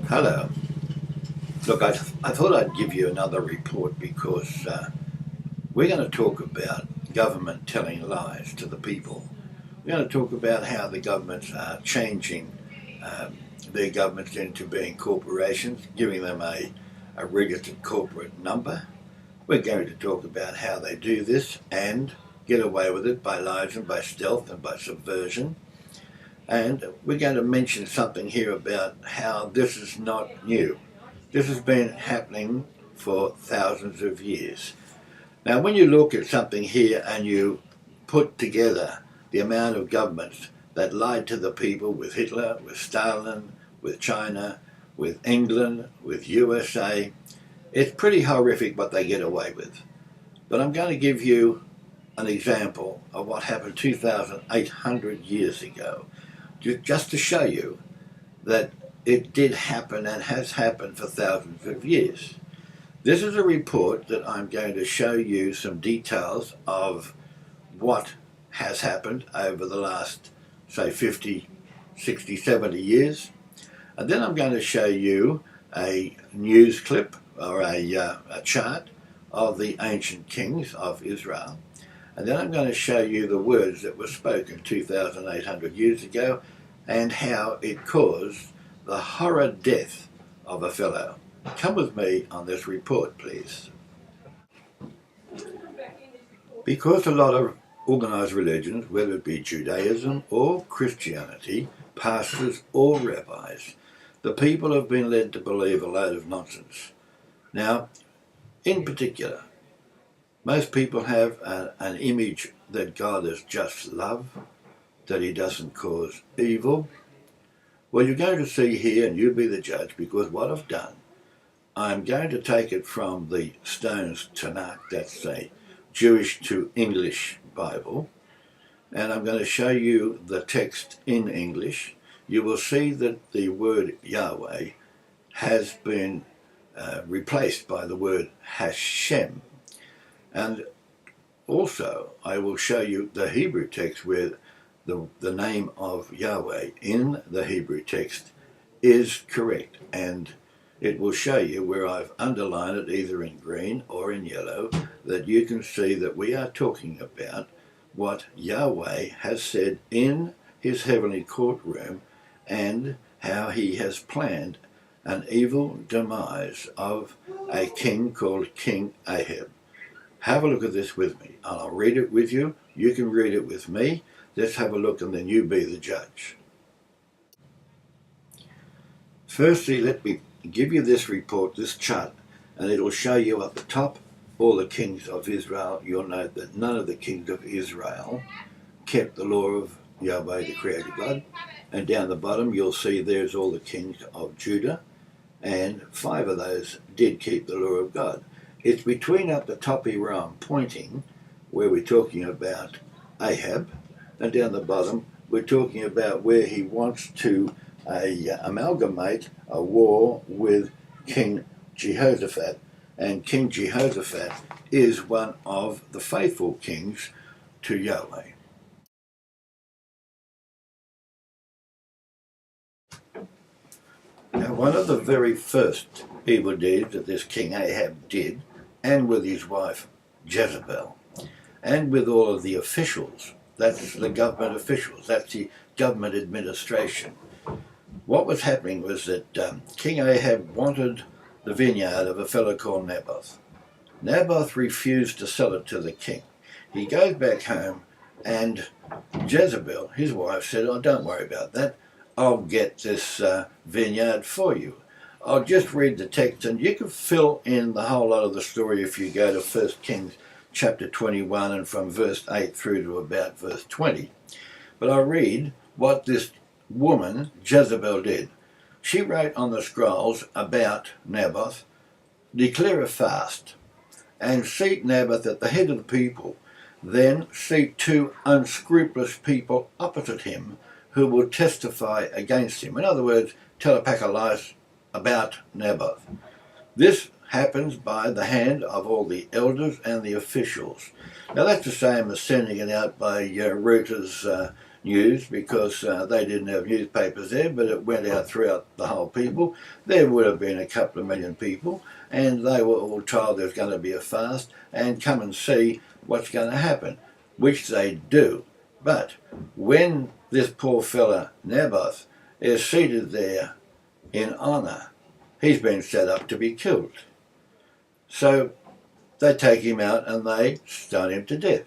Hello. Look, I thought I'd give you another report because we're going to talk about government telling lies to the people. We're going to talk about how the governments are changing their governments into being corporations, giving them a registered corporate number. We're going to talk about how they do this and get away with it by lies and by stealth and by subversion. And we're going to mention something here about how this is not new. This has been happening for thousands of years. Now, when you look at something here and you put together the amount of governments that lied to the people with Hitler, with Stalin, with China, with England, with USA, it's pretty horrific what they get away with. But I'm going to give you an example of what happened 2,800 years ago, just to show you that it did happen and has happened for thousands of years. This is a report that I'm going to show you some details of what has happened over the last, say, 50, 60, 70 years. And then I'm going to show you a news clip or a chart of the ancient kings of Israel. And then I'm going to show you the words that were spoken 2,800 years ago and how it caused the horror death of a fellow. Come with me on this report, please. Because a lot of organised religions, whether it be Judaism or Christianity, pastors or rabbis, the people have been led to believe a load of nonsense. Now, in particular, most people have an image that God is just love, that he doesn't cause evil. Well, you're going to see here, and you'll be the judge, because what I've done, I'm going to take it from the Stone's Tanakh, that's a Jewish to English Bible, and I'm going to show you the text in English. You will see that the word Yahweh has been replaced by the word Hashem. And also, I will show you the Hebrew text where the name of Yahweh in the Hebrew text is correct. And it will show you where I've underlined it either in green or in yellow, that you can see that we are talking about what Yahweh has said in his heavenly courtroom and how he has planned an evil demise of a king called King Ahab. Have a look at this with me. I'll read it with you. You can read it with me. Let's have a look and then you be the judge. Firstly, let me give you this report, this chart, and it'll show you at the top all the kings of Israel. You'll note that none of the kings of Israel kept the law of Yahweh, the Creator God. And down the bottom, you'll see there's all the kings of Judah, and 5 of those did keep the law of God. It's between up the top here where I'm pointing, where we're talking about Ahab, and down the bottom, we're talking about where he wants to amalgamate a war with King Jehoshaphat. And King Jehoshaphat is one of the faithful kings to Yahweh. Now, one of the very first evil deeds that this King Ahab did, and with his wife Jezebel, and with all of the officials, that's the government officials, that's the government administration. What was happening was that King Ahab wanted the vineyard of a fellow called Naboth. Naboth refused to sell it to the king. He goes back home and Jezebel, his wife, said, "Oh, don't worry about that. I'll get this vineyard for you." I'll just read the text and you can fill in the whole lot of the story if you go to 1 Kings chapter 21 and from verse 8 through to about verse 20. But I'll read what this woman, Jezebel, did. She wrote on the scrolls about Naboth, "Declare a fast, and seat Naboth at the head of the people. Then seat 2 unscrupulous people opposite him who will testify against him." In other words, tell a pack of lies about Naboth. This happens by the hand of all the elders and the officials. Now that's the same as sending it out by Reuters news because they didn't have newspapers there, but it went out throughout the whole people. There would have been a couple of million people, and they were all told there's going to be a fast and come and see what's going to happen, which they do. But when this poor fella Naboth is seated there in honour, he's been set up to be killed. So they take him out and they stone him to death.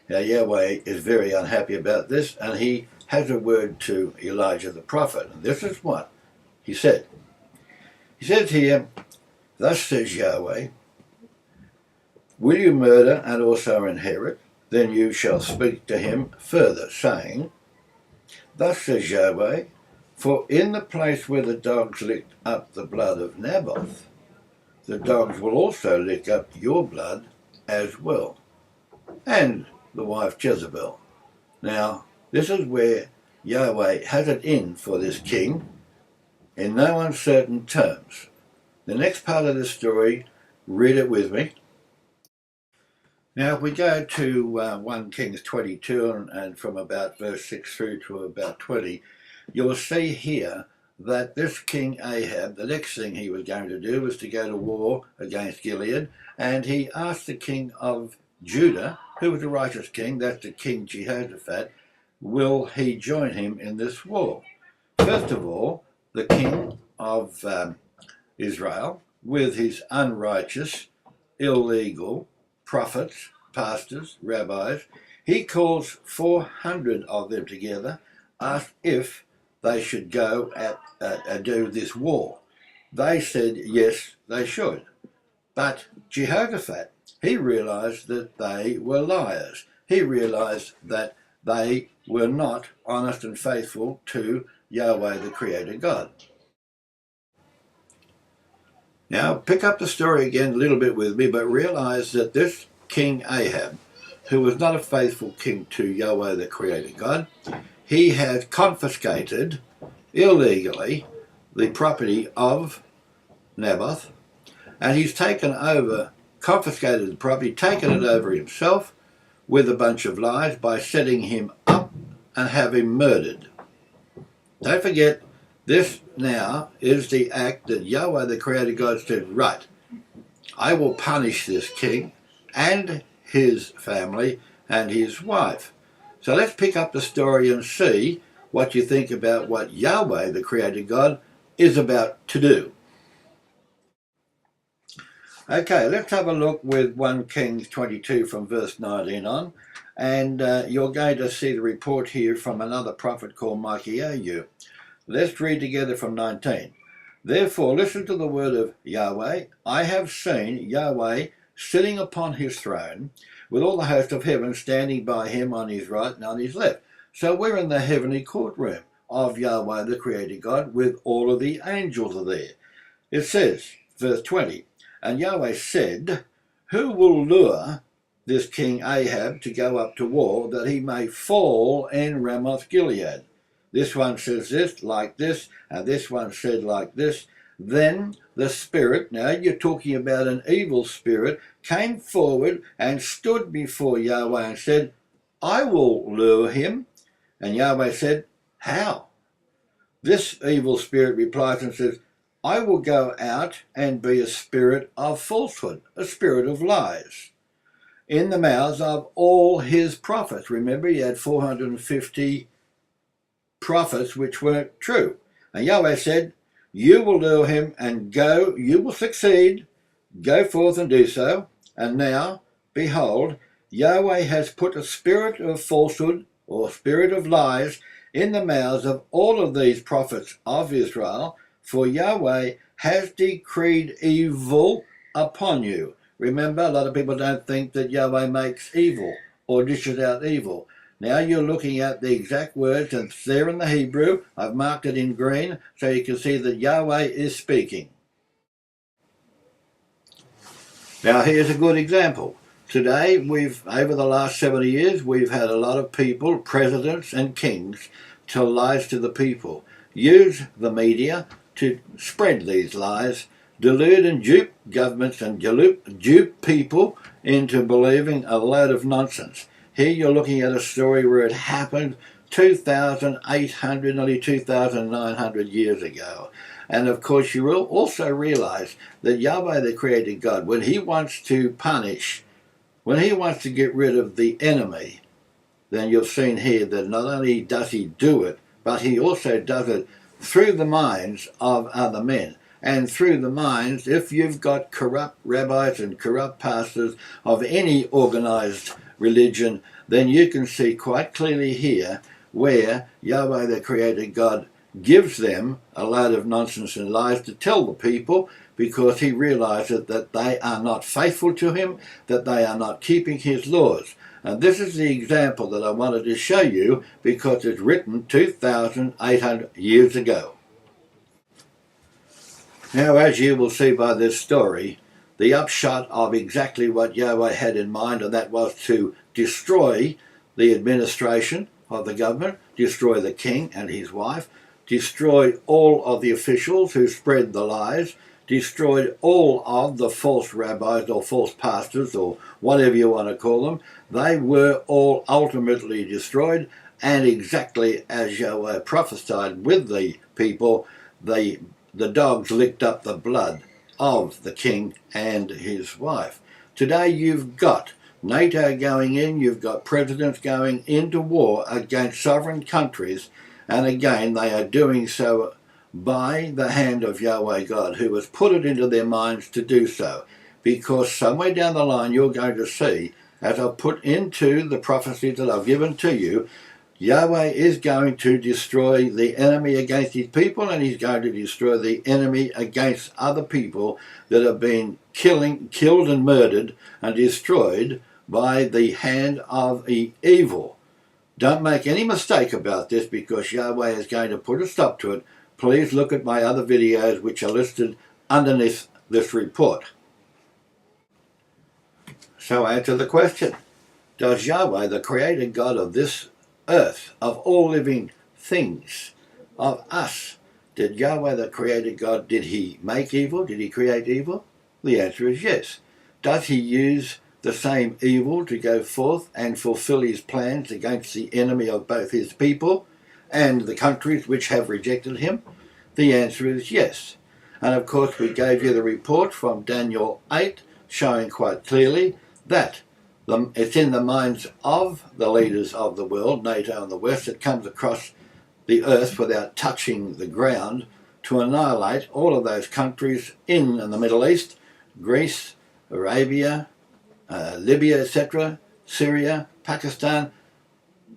Now Yahweh is very unhappy about this, and he has a word to Elijah the prophet, and this is what he said. He says here, "Thus says Yahweh, will you murder and also inherit? Then you shall speak to him further, saying, Thus says Yahweh, for in the place where the dogs licked up the blood of Naboth, the dogs will also lick up your blood as well, and the wife Jezebel." Now, this is where Yahweh has it in for this king in no uncertain terms. The next part of the story, read it with me. Now, if we go to 1 Kings 22 and from about verse 6 through to about 20, you'll see here that this King Ahab, the next thing he was going to do was to go to war against Gilead, and he asked the king of Judah, who was a righteous king, that's the King Jehoshaphat, will he join him in this war? First of all, the king of Israel, with his unrighteous, illegal prophets, pastors, rabbis, he calls 400 of them together, asked if they should go do this war. They said yes, they should. But Jehoshaphat, he realised that they were liars. He realised that they were not honest and faithful to Yahweh, the Creator God. Now, pick up the story again a little bit with me, but realise that this King Ahab, who was not a faithful king to Yahweh, the Creator God, he has confiscated illegally the property of Naboth, and he's confiscated the property, taken it over himself with a bunch of lies by setting him up and have him murdered. Don't forget, this now is the act that Yahweh, the Creator God, said, right, I will punish this king and his family and his wife. So let's pick up the story and see what you think about what Yahweh, the Creator God, is about to do. Okay, let's have a look with 1 Kings 22 from verse 19 on, and you're going to see the report here from another prophet called Micaiah. Let's read together from 19. Therefore, listen to the word of Yahweh. I have seen Yahweh sitting upon his throne, with all the host of heaven standing by him on his right and on his left. So we're in the heavenly courtroom of Yahweh, the Creator God, with all of the angels are there. It says, verse 20, and Yahweh said, who will lure this King Ahab to go up to war, that he may fall in Ramoth Gilead? This one says this, like this, and this one said like this. Then the spirit, now you're talking about an evil spirit, came forward and stood before Yahweh and said, I will lure him. And Yahweh said, how? This evil spirit replies and says, I will go out and be a spirit of falsehood, a spirit of lies, in the mouths of all his prophets. Remember, he had 450 prophets which weren't true. And Yahweh said, you will lure him and go, you will succeed, go forth and do so. And now, behold, Yahweh has put a spirit of falsehood, or spirit of lies, in the mouths of all of these prophets of Israel, for Yahweh has decreed evil upon you. Remember, a lot of people don't think that Yahweh makes evil or dishes out evil. Now you're looking at the exact words, and it's there in the Hebrew. I've marked it in green so you can see that Yahweh is speaking. Now here's a good example. Today, over the last 70 years, we've had a lot of people, presidents and kings, tell lies to the people. Use the media to spread these lies, delude and dupe governments and dupe people into believing a load of nonsense. Here you're looking at a story where it happened 2,800, nearly 2,900 years ago. And of course you will also realize that Yahweh, the creator God, when he wants to punish, when he wants to get rid of the enemy, then you've seen here that not only does he do it, but he also does it through the minds of other men. And through the minds, if you've got corrupt rabbis and corrupt pastors of any organized religion, then you can see quite clearly here where Yahweh, the creator God, gives them a load of nonsense and lies to tell the people, because he realizes that they are not faithful to him, that they are not keeping his laws. And this is the example that I wanted to show you, because it's written 2,800 years ago. Now, as you will see by this story, the upshot of exactly what Yahweh had in mind, and that was to destroy the administration of the government, destroy the king and his wife, destroy all of the officials who spread the lies, destroyed all of the false rabbis or false pastors or whatever you want to call them. They were all ultimately destroyed, and exactly as Yahweh prophesied with the people, the dogs licked up the blood of the king and his wife. Today you've got NATO going in, you've got presidents going into war against sovereign countries, and again they are doing so by the hand of Yahweh God, who has put it into their minds to do so. Because somewhere down the line you're going to see, as I've put into the prophecies that I've given to you, Yahweh is going to destroy the enemy against his people, and he's going to destroy the enemy against other people that have been killed and murdered and destroyed by the hand of evil. Don't make any mistake about this, because Yahweh is going to put a stop to it. Please look at my other videos which are listed underneath this report. So answer the question. Does Yahweh, the creator God of this earth, of all living things, of us, did Yahweh, the creator God, did he make evil? Did he create evil? The answer is yes. Does he use the same evil to go forth and fulfill his plans against the enemy of both his people and the countries which have rejected him? The answer is yes. And of course we gave you the report from Daniel 8 showing quite clearly that it's in the minds of the leaders of the world, NATO and the West, that comes across the earth without touching the ground to annihilate all of those countries in the Middle East, Greece, Arabia, Libya, etc., Syria, Pakistan.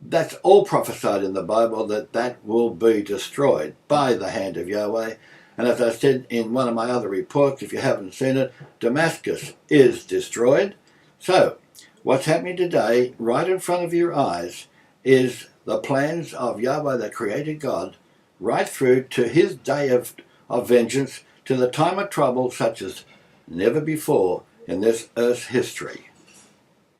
That's all prophesied in the Bible, that will be destroyed by the hand of Yahweh. And as I said in one of my other reports, if you haven't seen it, Damascus is destroyed. So, what's happening today, right in front of your eyes, is the plans of Yahweh, the creator God, right through to his day of vengeance, to the time of trouble such as never before in this earth's history.